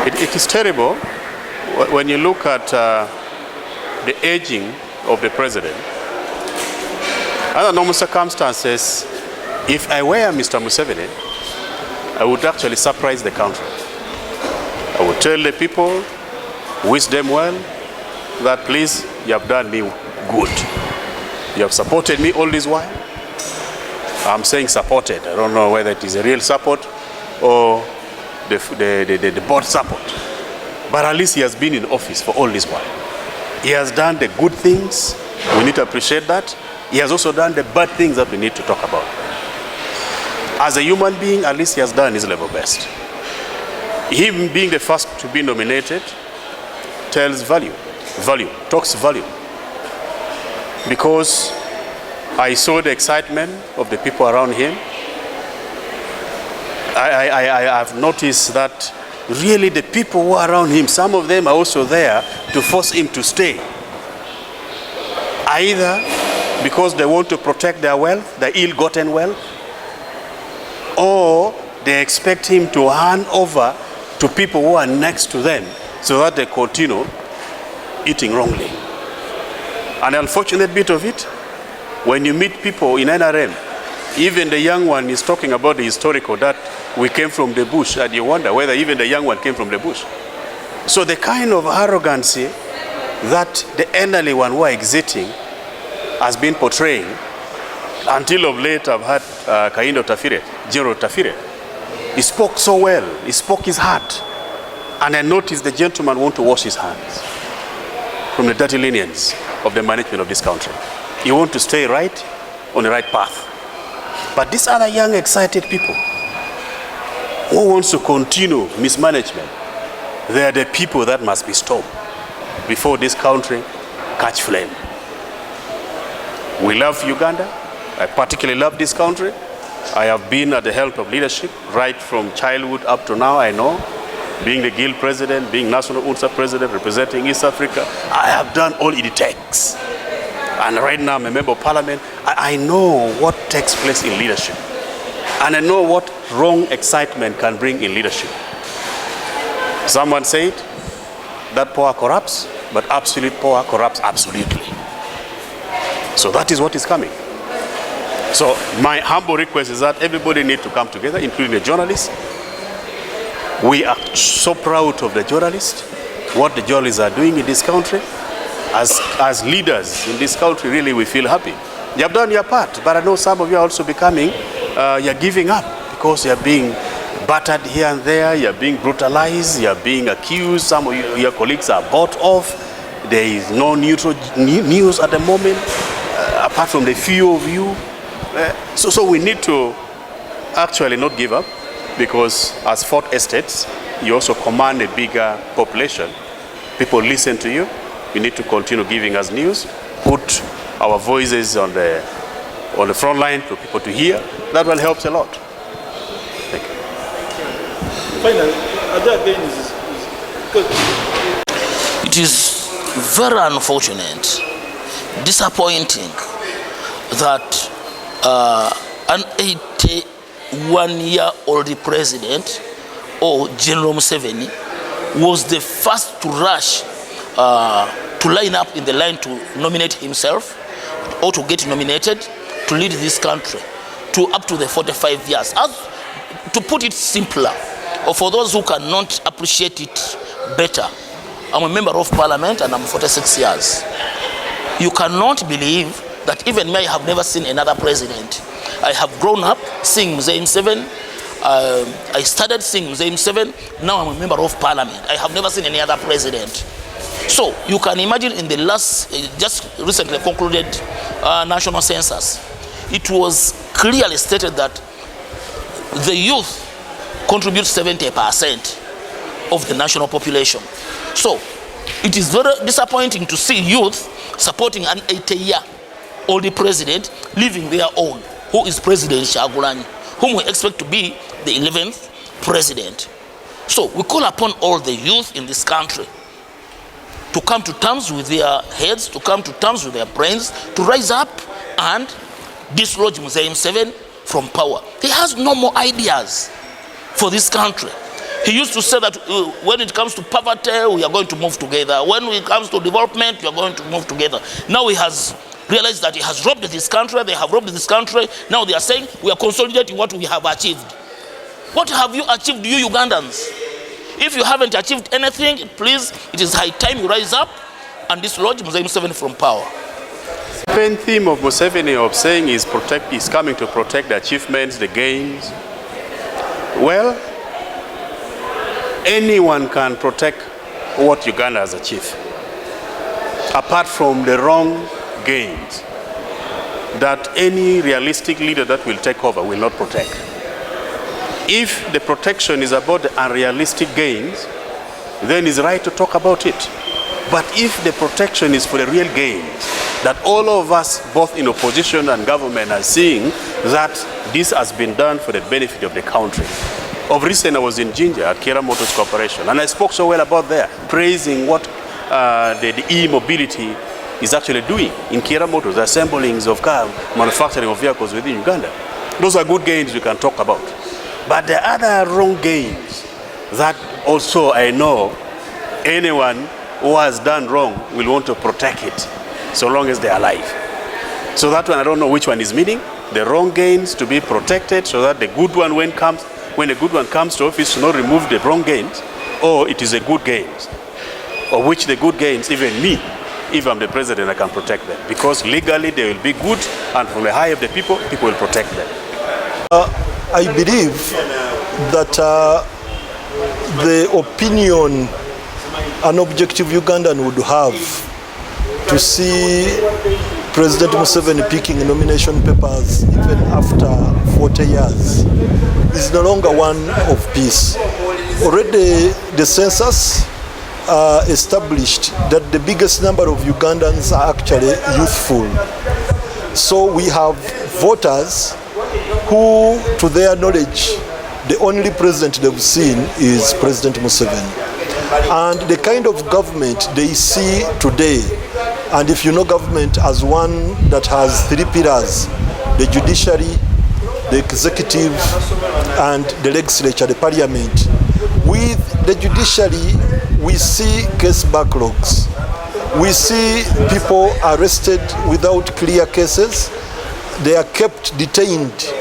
It is terrible when you look at the aging of the president. Under normal circumstances, if I were Mr. Museveni, I would actually surprise the country. I would tell the people, wish them well, that please, you have done me good. You have supported me all this while. I'm saying supported. I don't know whether it is a real support or the board support. But at least he has been in office for all this while. He has done the good things. We need to appreciate that. He has also done the bad things that we need to talk about. As a human being, at least he has done his level best. Him being the first to be nominated tells value, talks value. Because I saw the excitement of the people around him. I have noticed that really the people who are around him, some of them are also there to force him to stay. Either because they want to protect their wealth, their ill-gotten wealth, or they expect him to hand over to people who are next to them so that they continue eating wrongly. An unfortunate bit of it, when you meet people in NRM, even the young one is talking about the historical that we came from the bush, and you wonder whether even the young one came from the bush. So the kind of arrogancy that the elderly one who are exiting has been portraying, until of late I've had Kaindo Tafire, General Tafire. He spoke so well, he spoke his heart, and I noticed the gentleman want to wash his hands from the dirty lenience of the management of this country. You want to stay right on the right path. But these other young, excited people who wants to continue mismanagement, they are the people that must be stopped before this country catch flame. We love Uganda. I particularly love this country. I have been at the helm of leadership right from childhood up to now. I know, being the Guild president, being National UNSA president, representing East Africa, I have done all it takes. And right now I'm a member of parliament. I know what takes place in leadership. And I know what wrong excitement can bring in leadership. Someone said that power corrupts, but absolute power corrupts absolutely. So that is what is coming. So my humble request is that everybody needs to come together, including the journalists. We are so proud of the journalists, what the journalists are doing in this country. As leaders in this country, really we feel happy. You have done your part, but I know some of you are also becoming, you're giving up because you're being battered here and there, you're being brutalized, you're being accused, some of your colleagues are bought off, there is no neutral news at the moment, apart from the few of you. So we need to actually not give up, because as Fort Estates, you also command a bigger population. People listen to you. We need to continue giving us news, put our voices on the front line for people to hear. That will help a lot. Thank you. Finally, it is very unfortunate, disappointing that an 81-year-old president, or General Museveni, was the first to rush to line up in the line to nominate himself or to get nominated to lead this country to up to the 45 years. As, to put it simpler, or for those who cannot appreciate it better, I'm a member of parliament and I'm 46 years. You cannot believe that even me, I have never seen another president. I have grown up seeing Museveni. I started seeing Museveni. Now I'm a member of parliament. I have never seen any other president. So you can imagine in the last, just recently concluded national census, it was clearly stated that the youth contribute 70% of the national population. So it is very disappointing to see youth supporting an 80-year-old president leaving their own, who is President Kyagulanyi, whom we expect to be the 11th president. So we call upon all the youth in this country to come to terms with their heads, to come to terms with their brains, to rise up and dislodge Museveni from power. He has no more ideas for this country. He used to say that when it comes to poverty, we are going to move together. When it comes to development, we are going to move together. Now he has realized that he has robbed this country, they have robbed this country. Now they are saying we are consolidating what we have achieved. What have you achieved, you Ugandans? If you haven't achieved anything, please, it is high time you rise up and dislodge Museveni from power. The main theme of Museveni of saying is coming to protect the achievements, the gains. Well, anyone can protect what Uganda has achieved, apart from the wrong gains that any realistic leader that will take over will not protect. If the protection is about the unrealistic gains, then it's right to talk about it. But if the protection is for the real gains, that all of us, both in opposition and government, are seeing that this has been done for the benefit of the country. Of recent, I was in Ginger at Kira Motors Corporation, and I spoke so well about there, praising what the e-mobility is actually doing in Kira Motors, the assemblings of car, manufacturing of vehicles within Uganda. Those are good gains we can talk about. But the other wrong gains that also I know anyone who has done wrong will want to protect it so long as they are alive. So that one, I don't know which one is meaning. The wrong gains to be protected so that the good one when a good one comes to office to not remove the wrong gains, or it is a good gains, or which the good gains, even me, if I'm the president, I can protect them. Because legally they will be good, and from the high of the people will protect them. I believe that the opinion an objective Ugandan would have to see President Museveni picking nomination papers even after 40 years is no longer one of peace. Already the census established that the biggest number of Ugandans are actually youthful. So we have voters who, to their knowledge, the only president they've seen is President Museveni. And the kind of government they see today, and if you know government as one that has three pillars, the judiciary, the executive, and the legislature, the parliament. With the judiciary, we see case backlogs. We see people arrested without clear cases. They are kept detained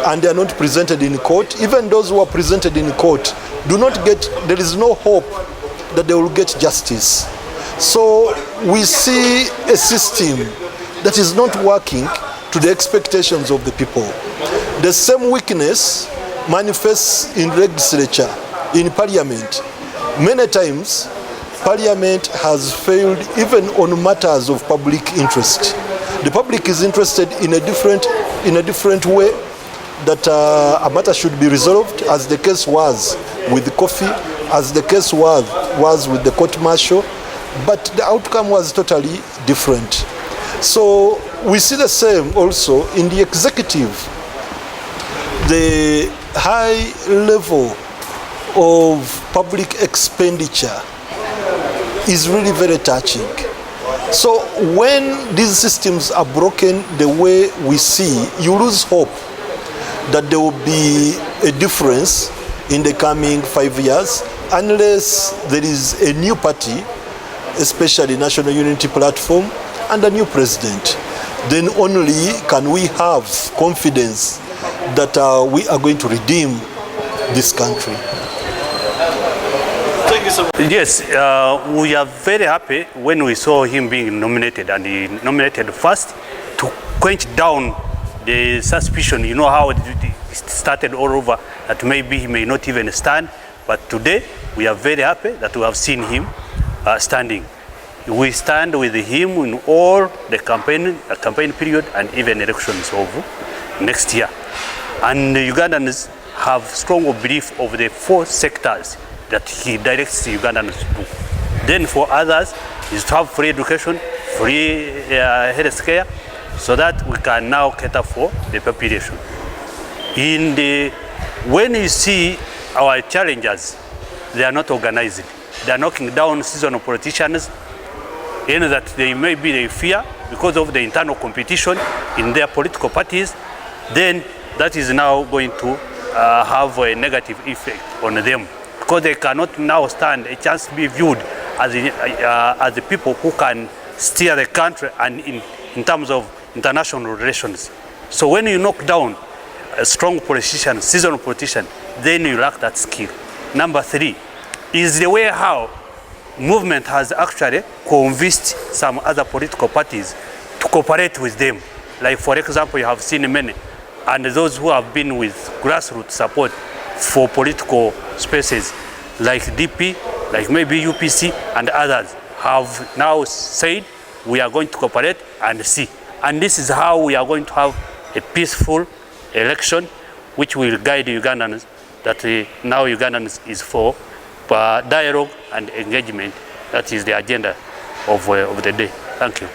and they are not presented in court. Even those who are presented in court do not get, there is no hope that they will get justice. So we see a system that is not working to the expectations of the people. The same weakness manifests in legislature, in parliament. Many times, parliament has failed even on matters of public interest. The public is interested in a different way that a matter should be resolved, as the case was with the coffee, as the case was with the court martial, but the outcome was totally different. So we see the same also in the executive. The high level of public expenditure is really very touching. So when these systems are broken the way we see, you lose hope that there will be a difference in the coming 5 years unless there is a new party, especially National Unity Platform, and a new president. Then only can we have confidence that we are going to redeem this country. Thank you so much. Yes, we are very happy when we saw him being nominated, and he nominated first to quench down the suspicion. You know how it started all over, that maybe he may not even stand. But today, we are very happy that we have seen him standing. We stand with him in all the campaign period and even elections of next year. And the Ugandans have strong belief of the 4 sectors that he directs the Ugandans to. Then for others is to have free education, free health care, so that we can now cater for the population. When you see our challengers, they are not organized. They are knocking down seasonal politicians, in that they fear because of the internal competition in their political parties. Then that is now going to have a negative effect on them, because they cannot now stand a chance to be viewed as the people who can steer the country and in terms of international relations. So when you knock down a strong politician, seasoned politician, then you lack that skill. Number 3 is the way how movement has actually convinced some other political parties to cooperate with them. Like for example, you have seen many, and those who have been with grassroots support for political spaces, like DP, like maybe UPC and others, have now said we are going to cooperate and see. And this is how we are going to have a peaceful election, which will guide Ugandans, that now Ugandans is for dialogue and engagement. That is the agenda of the day. Thank you.